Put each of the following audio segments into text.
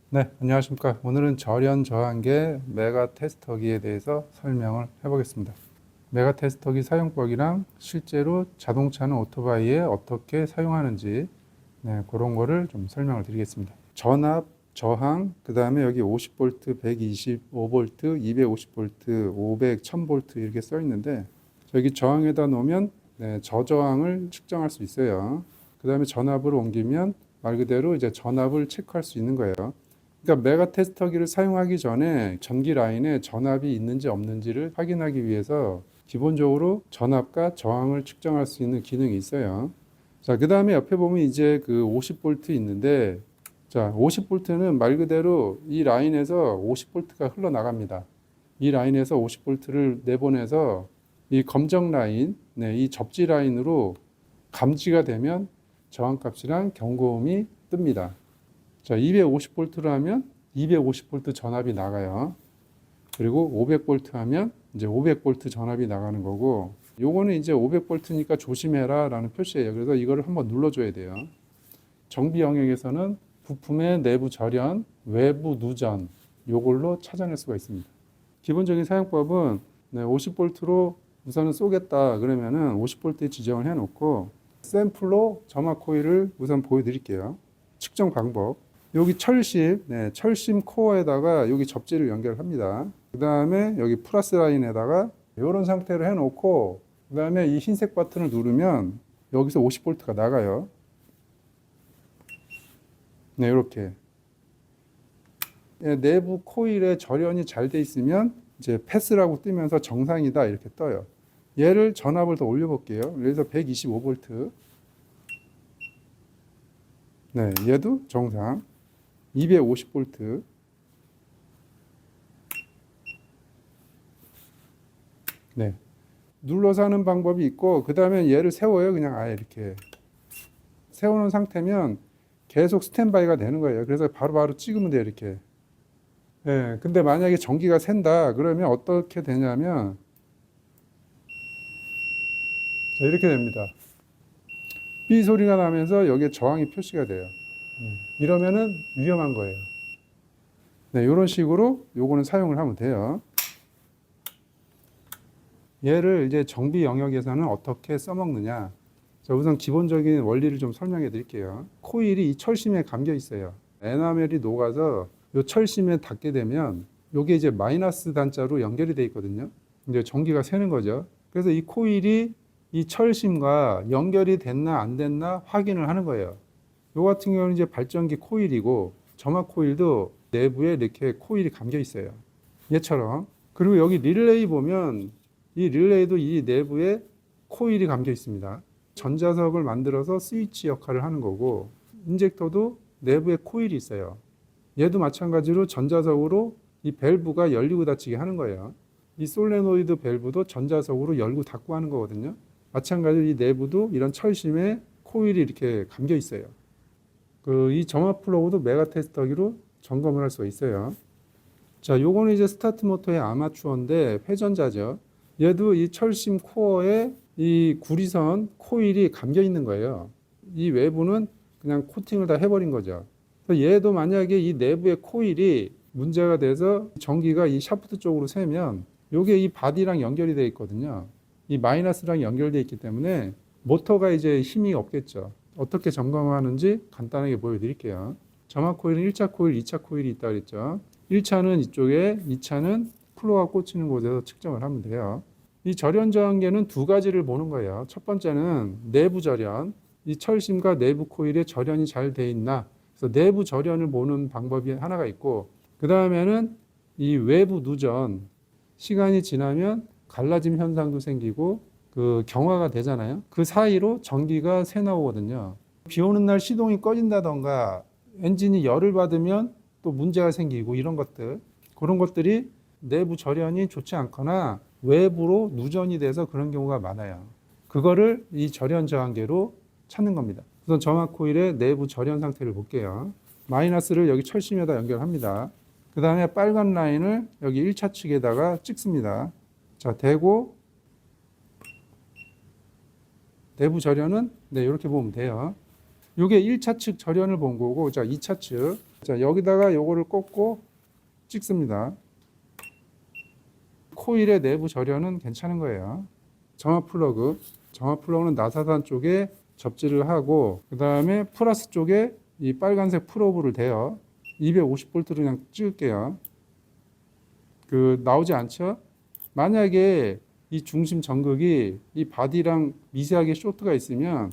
네, 안녕하십니까. 오늘은 절연 저항계 메가 테스터기에 대해서 설명을 해보겠습니다. 메가 테스터기 사용법이랑 실제로 자동차는 오토바이에 어떻게 사용하는지 그런 거를 좀 설명을 드리겠습니다. 전압, 저항, 그 다음에 여기 50V, 125V, 250V, 500, 1000V 이렇게 써 있는데 여기 저항에다 놓으면 저저항을 측정할 수 있어요. 그 다음에 전압으로 옮기면 말 그대로 이제 전압을 체크할 수 있는 거예요. 그러니까 메가 테스터기를 사용하기 전에 전기 라인에 전압이 있는지 없는지를 확인하기 위해서 기본적으로 전압과 저항을 측정할 수 있는 기능이 있어요. 자, 그 다음에 옆에 보면 이제 그 50V 있는데, 자, 50V는 말 그대로 이 라인에서 50V가 흘러나갑니다. 이 라인에서 50V를 내보내서 이 검정 라인, 이 접지 라인으로 감지가 되면 저항값이랑 경고음이 뜹니다. 자, 250V로 하면 250V 전압이 나가요. 그리고 500V 하면 이제 500V 전압이 나가는 거고, 요거는 이제 500V니까 조심해라 라는 표시예요. 그래서 이거를 한번 눌러줘야 돼요. 정비 영역에서는 부품의 내부 절연, 외부 누전, 요걸로 찾아낼 수가 있습니다. 기본적인 사용법은 50V로 우선은 쏘겠다 그러면은 50V에 지정을 해 놓고 샘플로 점화 코일을 우선 보여드릴게요. 측정 방법. 여기 철심, 철심 코어에다가 여기 접지를 연결합니다. 그 다음에 여기 플러스 라인에다가 이런 상태로 해놓고 그 다음에 이 흰색 버튼을 누르면 여기서 50V가 나가요. 네, 이렇게. 내부 코일에 절연이 잘 돼 있으면 이제 패스라고 뜨면서 정상이다 이렇게 떠요. 얘를 전압을 더 올려볼게요. 그래서 125V. 네, 얘도 정상. 250V. 네. 눌러서 하는 방법이 있고, 그 다음에 얘를 세워요. 그냥 아예 이렇게. 세워놓은 상태면 계속 스탠바이가 되는 거예요. 그래서 바로바로 찍으면 돼요. 이렇게. 네. 근데 만약에 전기가 샌다. 그러면 어떻게 되냐면, 자, 이렇게 됩니다. 삐 소리가 나면서 여기에 저항이 표시가 돼요. 이러면은 위험한 거예요. 네. 이런 식으로 요거는 사용을 하면 돼요. 얘를 이제 정비 영역에서는 어떻게 써먹느냐. 자, 우선 기본적인 원리를 좀 설명해 드릴게요. 코일이 이 철심에 감겨 있어요. 에나멜이 녹아서 이 철심에 닿게 되면 이게 이제 마이너스 단자로 연결이 돼 있거든요. 이제 전기가 새는 거죠. 그래서 이 코일이 이 철심과 연결이 됐나 안 됐나 확인을 하는 거예요. 요 같은 경우는 이제 발전기 코일이고 점화 코일도 내부에 이렇게 코일이 감겨 있어요. 얘처럼. 그리고 여기 릴레이 보면 이 릴레이도 이 내부에 코일이 감겨 있습니다. 전자석을 만들어서 스위치 역할을 하는 거고, 인젝터도 내부에 코일이 있어요. 얘도 마찬가지로 전자석으로 이 밸브가 열리고 닫히게 하는 거예요. 이 솔레노이드 밸브도 전자석으로 열고 닫고 하는 거거든요. 마찬가지로 이 내부도 이런 철심에 코일이 이렇게 감겨 있어요. 이 점화 플러그도 메가 테스터기로 점검을 할 수가 있어요. 자, 요거는 이제 스타트 모터의 아마추어인데 회전자죠. 얘도 이 철심 코어에 이 구리선 코일이 감겨 있는 거예요. 이 외부는 그냥 코팅을 다 해버린 거죠. 그래서 얘도 만약에 이 내부의 코일이 문제가 돼서 전기가 이 샤프트 쪽으로 새면 요게 이 바디랑 연결이 되어 있거든요. 이 마이너스랑 연결되어 있기 때문에 모터가 이제 힘이 없겠죠. 어떻게 점검하는지 간단하게 보여드릴게요. 점화 코일은 1차 코일, 2차 코일이 있다 그랬죠. 1차는 이쪽에, 2차는 플로어가 꽂히는 곳에서 측정을 하면 돼요. 이 절연 저항계는 두 가지를 보는 거예요. 첫 번째는 내부 절연, 이 철심과 내부 코일에 절연이 잘 돼 있나. 그래서 내부 절연을 보는 방법이 하나가 있고, 그 다음에는 이 외부 누전, 시간이 지나면 갈라짐 현상도 생기고 그 경화가 되잖아요. 그 사이로 전기가 새 나오거든요. 비 오는 날 시동이 꺼진다던가 엔진이 열을 받으면 또 문제가 생기고 이런 것들, 그런 것들이 내부 절연이 좋지 않거나 외부로 누전이 돼서 그런 경우가 많아요. 그거를 이 절연 저항계로 찾는 겁니다. 우선 점화 코일의 내부 절연 상태를 볼게요. 마이너스를 여기 철심에다 연결합니다. 그 다음에 빨간 라인을 여기 1차 측에다가 찍습니다. 자, 대고 내부 절연은 이렇게 보면 돼요. 이게 1차 측 절연을 본 거고, 자, 2차 측. 자, 여기다가 요거를 꽂고 찍습니다. 코일의 내부 절연은 괜찮은 거예요. 정압 플러그는 나사산 쪽에 접지를 하고, 그 다음에 플러스 쪽에 이 빨간색 프로브를 대요. 250V로 그냥 찍을게요. 나오지 않죠? 만약에 이 중심 전극이 이 바디랑 미세하게 쇼트가 있으면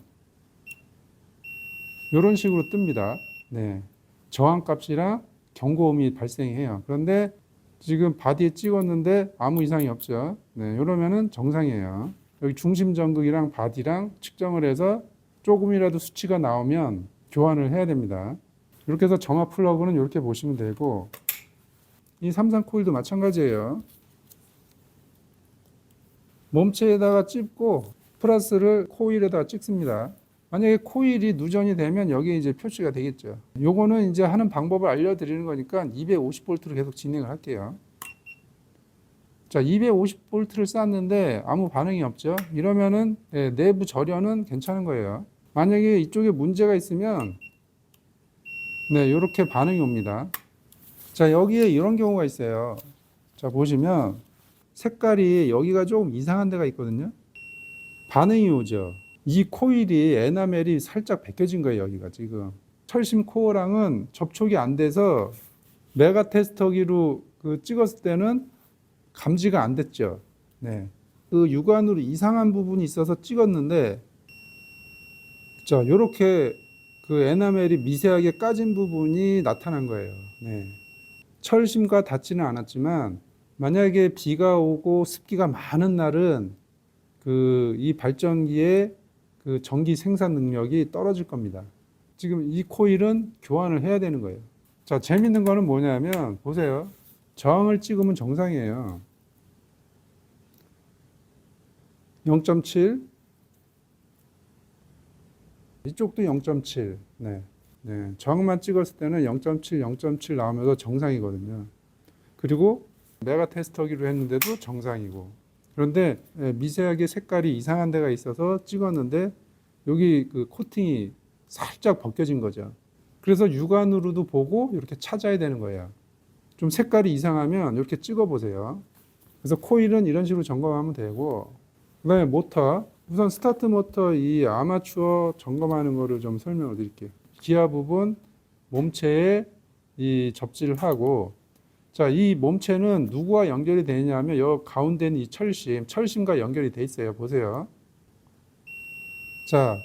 이런 식으로 뜹니다. 네. 저항값이랑 경고음이 발생해요. 그런데 지금 바디에 찍었는데 아무 이상이 없죠. 네. 이러면은 정상이에요. 여기 중심 전극이랑 바디랑 측정을 해서 조금이라도 수치가 나오면 교환을 해야 됩니다. 이렇게 해서 정압 플러그는 이렇게 보시면 되고, 이 삼산 코일도 마찬가지예요. 몸체에다가 찝고 플러스를 코일에다가 찍습니다. 만약에 코일이 누전이 되면 여기에 이제 표시가 되겠죠. 요거는 이제 하는 방법을 알려드리는 거니까 250V로 계속 진행을 할게요. 자, 250V를 쐈는데 아무 반응이 없죠. 이러면은 내부 절연은 괜찮은 거예요. 만약에 이쪽에 문제가 있으면 이렇게 반응이 옵니다. 자, 여기에 이런 경우가 있어요. 자, 보시면 색깔이 여기가 조금 이상한 데가 있거든요. 반응이 오죠. 이 코일이 에나멜이 살짝 벗겨진 거예요. 여기가 지금 철심 코어랑은 접촉이 안 돼서 메가 테스터기로 찍었을 때는 감지가 안 됐죠. 네. 육안으로 이상한 부분이 있어서 찍었는데, 자, 이렇게 에나멜이 미세하게 까진 부분이 나타난 거예요. 네. 철심과 닿지는 않았지만 만약에 비가 오고 습기가 많은 날은 이 발전기의 전기 생산 능력이 떨어질 겁니다. 지금 이 코일은 교환을 해야 되는 거예요. 자, 재밌는 거는 뭐냐면 보세요. 저항을 찍으면 정상이에요. 0.7, 이쪽도 0.7. 네. 저항만 찍었을 때는 0.7, 0.7 나오면서 정상이거든요. 그리고 메가 테스터기로 했는데도 정상이고. 그런데 미세하게 색깔이 이상한 데가 있어서 찍었는데 여기 코팅이 살짝 벗겨진 거죠. 그래서 육안으로도 보고 이렇게 찾아야 되는 거예요. 좀 색깔이 이상하면 이렇게 찍어 보세요. 그래서 코일은 이런 식으로 점검하면 되고, 그다음에 모터, 우선 스타트 모터 이 아마추어 점검하는 거를 좀 설명을 드릴게요. 기아 부분 몸체에 이 접지를 하고, 자, 이 몸체는 누구와 연결이 되냐면 여 가운데 있는 이 철심과 연결이 돼 있어요. 보세요. 자,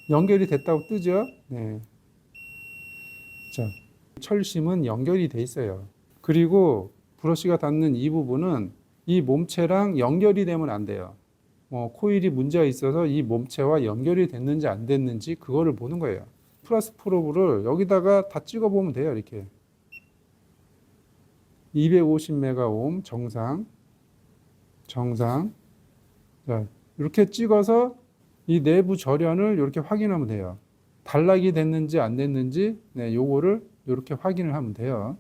연결이 됐다고 뜨죠? 네. 자, 철심은 연결이 돼 있어요. 그리고 브러쉬가 닿는 이 부분은 이 몸체랑 연결이 되면 안 돼요. 코일이 문제가 있어서 이 몸체와 연결이 됐는지 안 됐는지 그거를 보는 거예요. 플러스 프로브를 여기다가 다 찍어 보면 돼요. 이렇게 250메가옴 정상. 자, 이렇게 찍어서 이 내부 절연을 이렇게 확인하면 돼요. 단락이 됐는지 안 됐는지 요거를 이렇게 확인을 하면 돼요.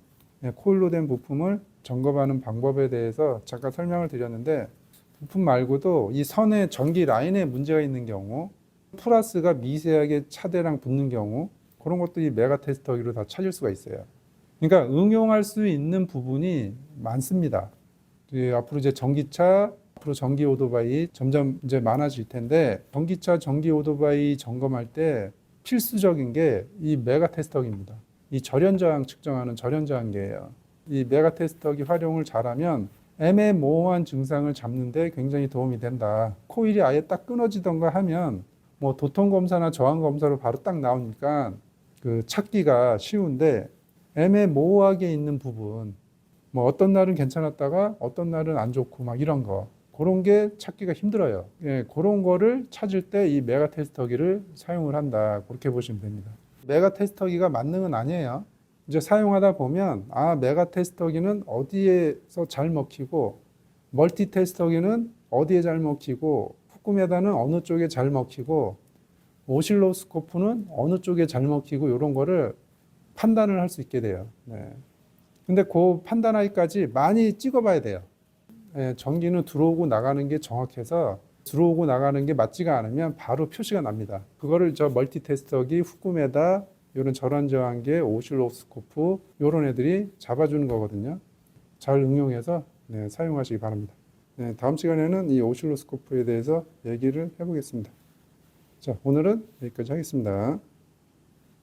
코일로 된 부품을 점검하는 방법에 대해서 잠깐 설명을 드렸는데, 부품 말고도 이 선의 전기 라인에 문제가 있는 경우, 플러스가 미세하게 차대랑 붙는 경우, 그런 것도 이 메가 테스터기로 다 찾을 수가 있어요. 그러니까 응용할 수 있는 부분이 많습니다. 앞으로 이제 전기차, 앞으로 전기 오토바이 점점 이제 많아질 텐데, 전기차, 전기 오토바이 점검할 때 필수적인 게 이 메가 테스터기입니다. 이 절연 저항 측정하는 절연 저항계예요. 이 메가 테스터기 활용을 잘하면 애매모호한 증상을 잡는데 굉장히 도움이 된다. 코일이 아예 딱 끊어지던가 하면 도통 검사나 저항 검사로 바로 딱 나오니까 찾기가 쉬운데, 애매모호하게 있는 부분, 어떤 날은 괜찮았다가 어떤 날은 안 좋고 이런 거, 그런 게 찾기가 힘들어요. 그런 거를 찾을 때 이 메가 테스터기를 사용을 한다. 그렇게 보시면 됩니다. 메가 테스터기가 만능은 아니에요. 이제 사용하다 보면 메가 테스터기는 어디에서 잘 먹히고, 멀티 테스터기는 어디에 잘 먹히고, 후크메다는 어느 쪽에 잘 먹히고, 오실로스코프는 어느 쪽에 잘 먹히고, 이런 거를 판단을 할 수 있게 돼요. 근데 그 판단하기까지 많이 찍어봐야 돼요. 전기는 들어오고 나가는 게 정확해서 들어오고 나가는 게 맞지가 않으면 바로 표시가 납니다. 그거를 멀티 테스터기, 후크메다, 이런 절환 저항계, 오실로스코프 이런 애들이 잡아주는 거거든요. 잘 응용해서 사용하시기 바랍니다. 다음 시간에는 이 오실로스코프에 대해서 얘기를 해보겠습니다. 자, 오늘은 여기까지 하겠습니다.